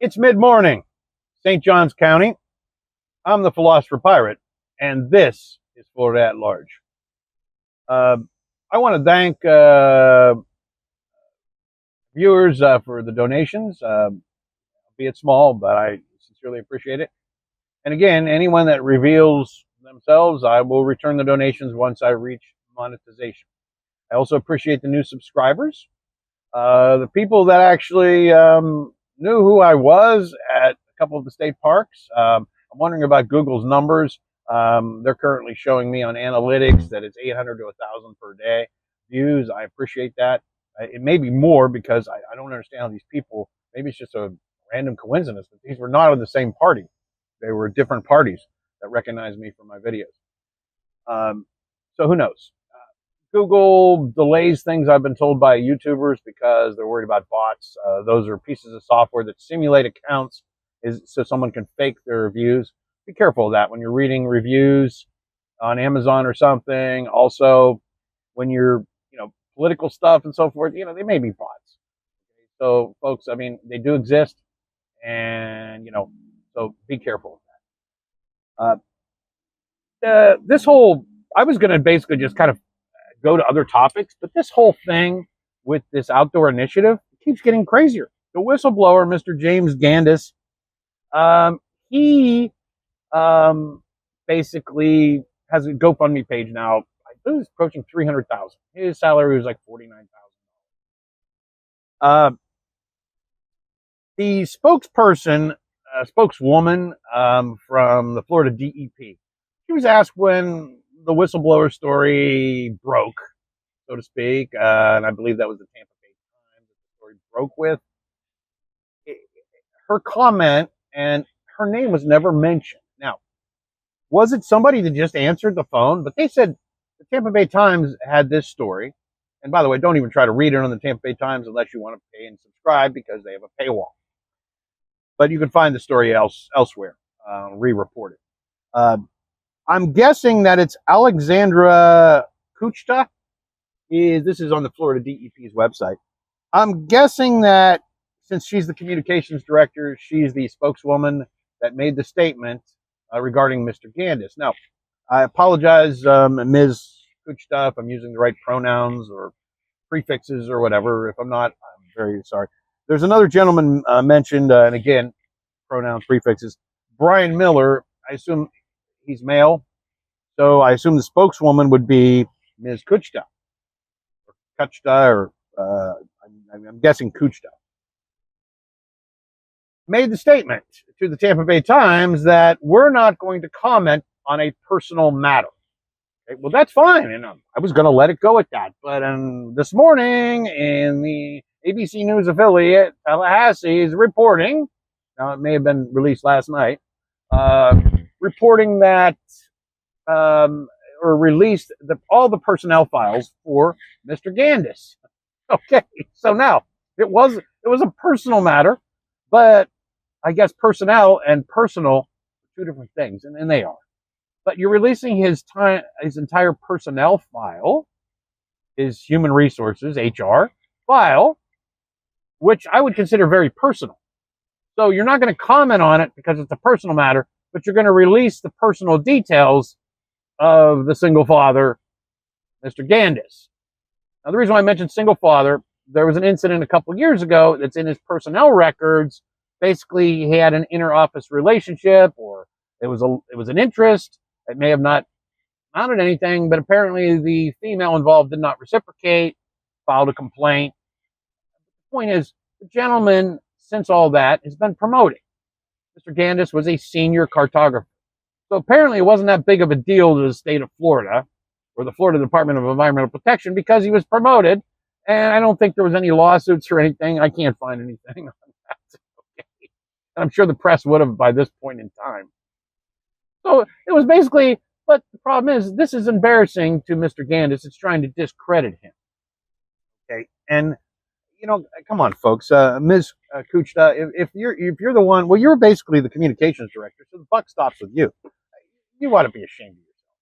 It's mid-morning, St. Johns County. I'm the Philosopher Pirate, and this is Florida at Large. I want to thank viewers for the donations, be it small, but I sincerely appreciate it. And again, anyone that reveals themselves, I will return the donations once I reach monetization. I also appreciate the new subscribers, the people that actually knew who I was at a couple of the state parks. I'm wondering about Google's numbers. They're currently showing me on analytics that it's 800 to 1,000 per day views. I appreciate that. It may be more because I don't understand how these people, maybe it's just a random coincidence, but these were not in the same party. They were different parties that recognized me from my videos. So who knows? Google delays things, I've been told, by YouTubers because they're worried about bots. Those are pieces of software that simulate accounts so someone can fake their reviews. Be careful of that when you're reading reviews on Amazon or something. Also, when you're, political stuff and so forth, they may be bots. So, folks, I mean, they do exist, and, so be careful of that. I was going to basically just kind of go to other topics, but this whole thing with this outdoor initiative keeps getting crazier. The whistleblower, Mr. James Gandis, he basically has a GoFundMe page now. I think it's approaching $300,000. His salary was like $49,000. The spokeswoman from the Florida DEP, she was asked when the whistleblower story broke, so to speak, and I believe that was the Tampa Bay Times that the story broke with. Her comment, and her name was never mentioned. Now, was it somebody that just answered the phone? But they said the Tampa Bay Times had this story. And by the way, don't even try to read it on the Tampa Bay Times unless you want to pay and subscribe because they have a paywall. But you can find the story elsewhere, re-reported. I'm guessing that it's Alexandra Kuchta. This is on the Florida DEP's website. I'm guessing that since she's the communications director, she's the spokeswoman that made the statement regarding Mr. Gandis. Now, I apologize, Ms. Kuchta, if I'm using the right pronouns or prefixes or whatever. If I'm not, I'm very sorry. There's another gentleman mentioned, and again, pronouns, prefixes. Brian Miller, I assume he's male, so I assume the spokeswoman would be Ms. Kuchta, or I'm guessing Kuchta. Made the statement to the Tampa Bay Times that we're not going to comment on a personal matter. Okay, well, that's fine, and I was going to let it go at that. But this morning, in the ABC News affiliate, Tallahassee is reporting, now it may have been released last night, reporting that, or released all the personnel files for Mr. Gandis. Okay, so now, it was a personal matter, but I guess personnel and personal are two different things, and they are. But you're releasing his entire personnel file, his human resources, HR, file, which I would consider very personal. So you're not going to comment on it because it's a personal matter, but you're going to release the personal details of the single father, Mr. Gandis. Now, the reason why I mentioned single father, there was an incident a couple years ago that's in his personnel records. Basically, he had an inter-office relationship, or it was an interest. It may have not amounted to anything, but apparently the female involved did not reciprocate, filed a complaint. The point is, the gentleman, since all that, has been promoted. Mr. Gandis was a senior cartographer. So apparently it wasn't that big of a deal to the state of Florida, or the Florida Department of Environmental Protection, because he was promoted, and I don't think there was any lawsuits or anything. I can't find anything on that. Okay. And I'm sure the press would have by this point in time. So it was basically, but the problem is, this is embarrassing to Mr. Gandis. It's trying to discredit him. Okay, and come on, folks. Ms. Kuchta, if you're the one, well, you're basically the communications director, so the buck stops with you. You ought to be ashamed of yourself.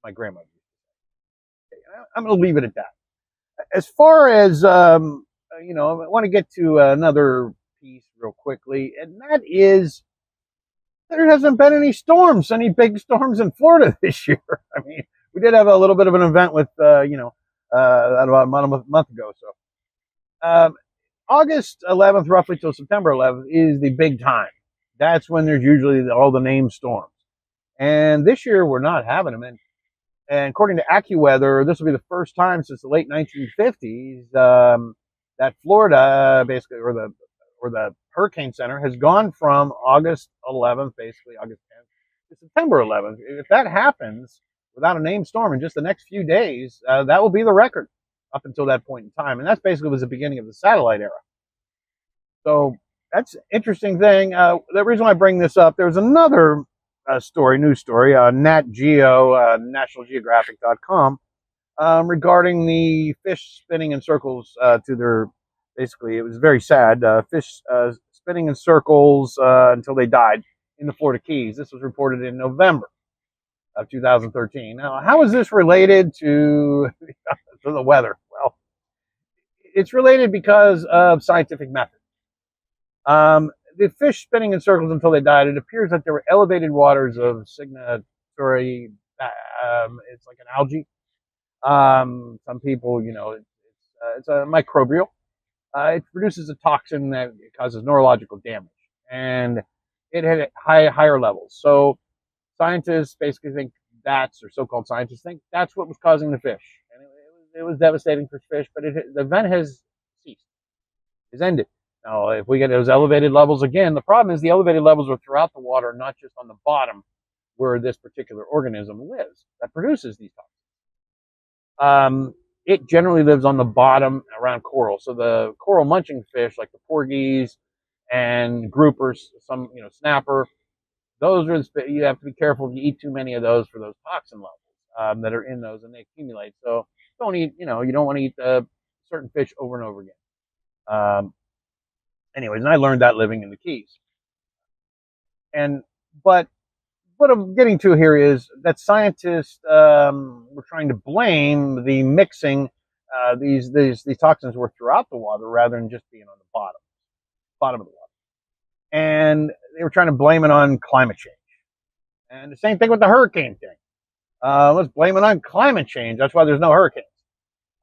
My grandmother used to say. Okay, I'm going to leave it at that. As far as I want to get to another piece real quickly, and that is there hasn't been any storms, any big storms in Florida this year. I mean, we did have a little bit of an event with, about a month ago. So August 11th, roughly till September 11th, is the big time. That's when there's usually all the named storms. And this year we're not having them. And according to AccuWeather, this will be the first time since the late 1950s that Florida, basically, or the Hurricane Center, has gone from August 11th, basically August 10th, to September 11th. If that happens without a named storm in just the next few days, that will be the record up until that point in time. And that's basically was the beginning of the satellite era. So that's an interesting thing. The reason why I bring this up, there's another news story, Nat Geo, nationalgeographic.com, regarding the fish spinning in circles to their, basically, it was very sad, fish spinning in circles until they died in the Florida Keys. This was reported in November of 2013. Now, how is this related to the weather? Well, it's related because of scientific method. The fish spinning in circles until they died, it appears that there were elevated waters of signatory, it's like an algae. Some people, it's a microbial. It produces a toxin that causes neurological damage, and it had higher levels. So scientists basically think or so-called scientists think that's what was causing the fish. And it was devastating for fish, but the event has ceased, is ended. Now, if we get those elevated levels again, the problem is the elevated levels are throughout the water, not just on the bottom where this particular organism lives that produces these toxins. It generally lives on the bottom around coral. So the coral munching fish, like the porgies and groupers, some, snapper, those are, you have to be careful if you eat too many of those for those toxin levels that are in those, and they accumulate. So don't eat, you don't want to eat certain fish over and over again. Anyways, and I learned that living in the Keys. But what I'm getting to here is that scientists were trying to blame the mixing. These toxins were throughout the water rather than just being on the bottom of the water. And they were trying to blame it on climate change. And the same thing with the hurricane thing. Let's blame it on climate change. That's why there's no hurricanes.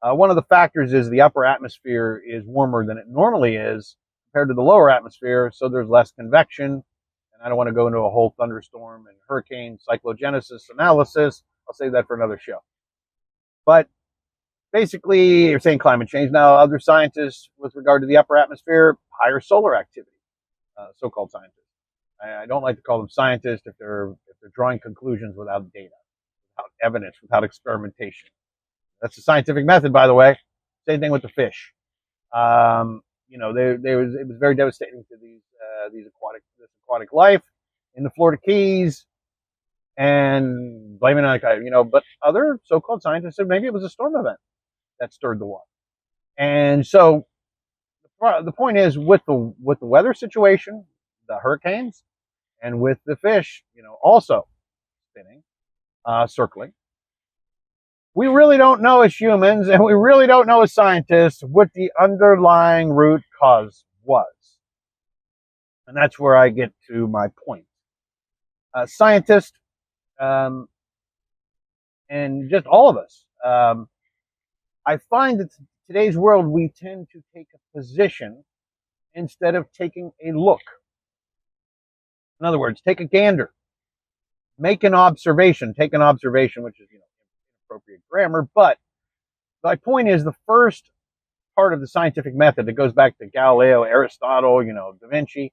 One of the factors is the upper atmosphere is warmer than it normally is compared to the lower atmosphere, so there's less convection. And I don't want to go into a whole thunderstorm and hurricane cyclogenesis analysis. I'll save that for another show. But basically, you're saying climate change. Now, other scientists, with regard to the upper atmosphere, higher solar activity, so-called scientists. I don't like to call them scientists if they're drawing conclusions without data, without evidence, without experimentation. That's the scientific method, by the way. Same thing with the fish. It was very devastating to this aquatic life in the Florida Keys, and blaming on but other so-called scientists said maybe it was a storm event that stirred the water. And so the point is, with the weather situation, the hurricanes, and with the fish, also spinning, circling, we really don't know as humans, and we really don't know as scientists, what the underlying root cause was. And that's where I get to my point. Scientists, and just all of us, I find that in today's world, we tend to take a position instead of taking a look. In other words, take a gander. Make an observation. Take an observation, which is, appropriate grammar, but my point is the first part of the scientific method that goes back to Galileo, Aristotle, Da Vinci,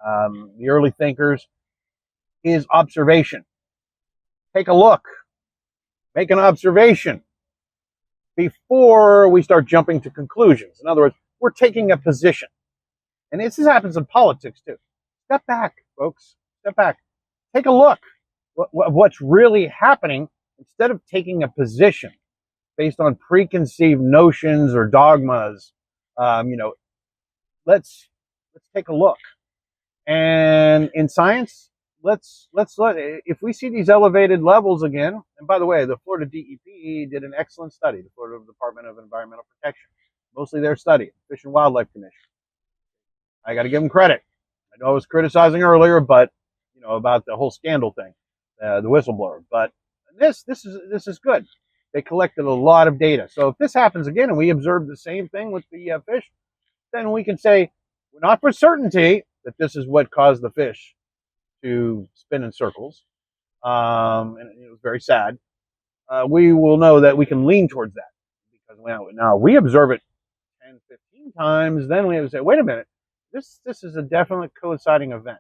the early thinkers, is observation. Take a look, make an observation before we start jumping to conclusions. In other words, we're taking a position, and this happens in politics too. Step back, folks. Step back. Take a look. What's really happening? Instead of taking a position based on preconceived notions or dogmas, let's take a look. And in science, if we see these elevated levels again, and by the way, the Florida DEP did an excellent study, the Florida Department of Environmental Protection, mostly their study, Fish and Wildlife Commission. I got to give them credit. I know I was criticizing earlier, but about the whole scandal thing, the whistleblower. But this is good. They collected a lot of data. So if this happens again and we observe the same thing with the fish, then we can say, not for certainty that this is what caused the fish to spin in circles. And it was very sad. We will know that we can lean towards that, because now we observe it 10, 15 times. Then we have to say, wait a minute, this is a definite coinciding event.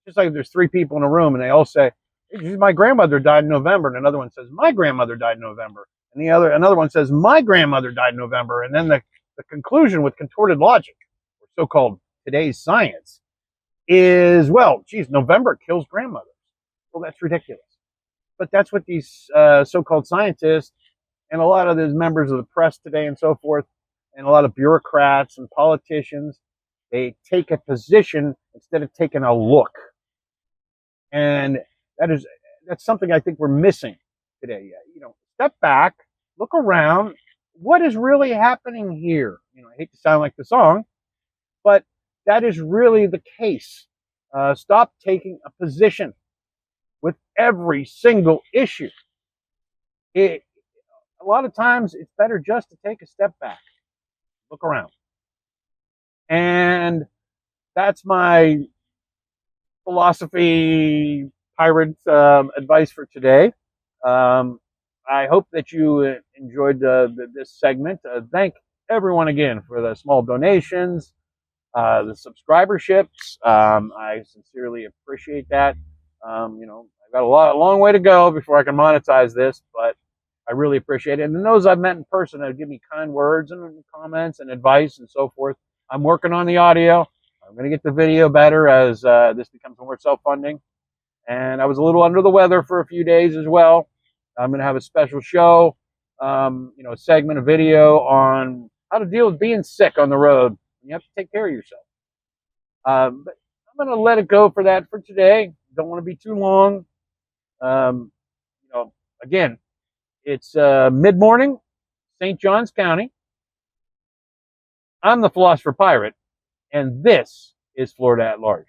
Just like if there's 3 people in a room and they all say, hey, my grandmother died in November, and another one says, my grandmother died in November, and another one says, my grandmother died in November, and then the conclusion with contorted logic, or so-called today's science, is, well, geez, November kills grandmothers. Well, that's ridiculous. But that's what these so-called scientists and a lot of those members of the press today and so forth, and a lot of bureaucrats and politicians, they take a position instead of taking a look. And that's something I think we're missing today. Step back, look around. What is really happening here? I hate to sound like the song, but that is really the case. Stop taking a position with every single issue. A lot of times it's better just to take a step back, look around. And that's my philosophy pirate advice for today. I hope that you enjoyed this segment. Thank everyone again for the small donations, the subscriberships. I sincerely appreciate that. I've got a long way to go before I can monetize this, but I really appreciate it. And those I've met in person that give me kind words and comments and advice and so forth. I'm working on the audio. I'm going to get the video better as this becomes more self-funding. And I was a little under the weather for a few days as well. I'm going to have a special show, a segment, a video on how to deal with being sick on the road. You have to take care of yourself. But I'm going to let it go for that for today. Don't want to be too long. Again, it's mid-morning, St. Johns County. I'm the Philosopher Pirate, and this is Florida at Large.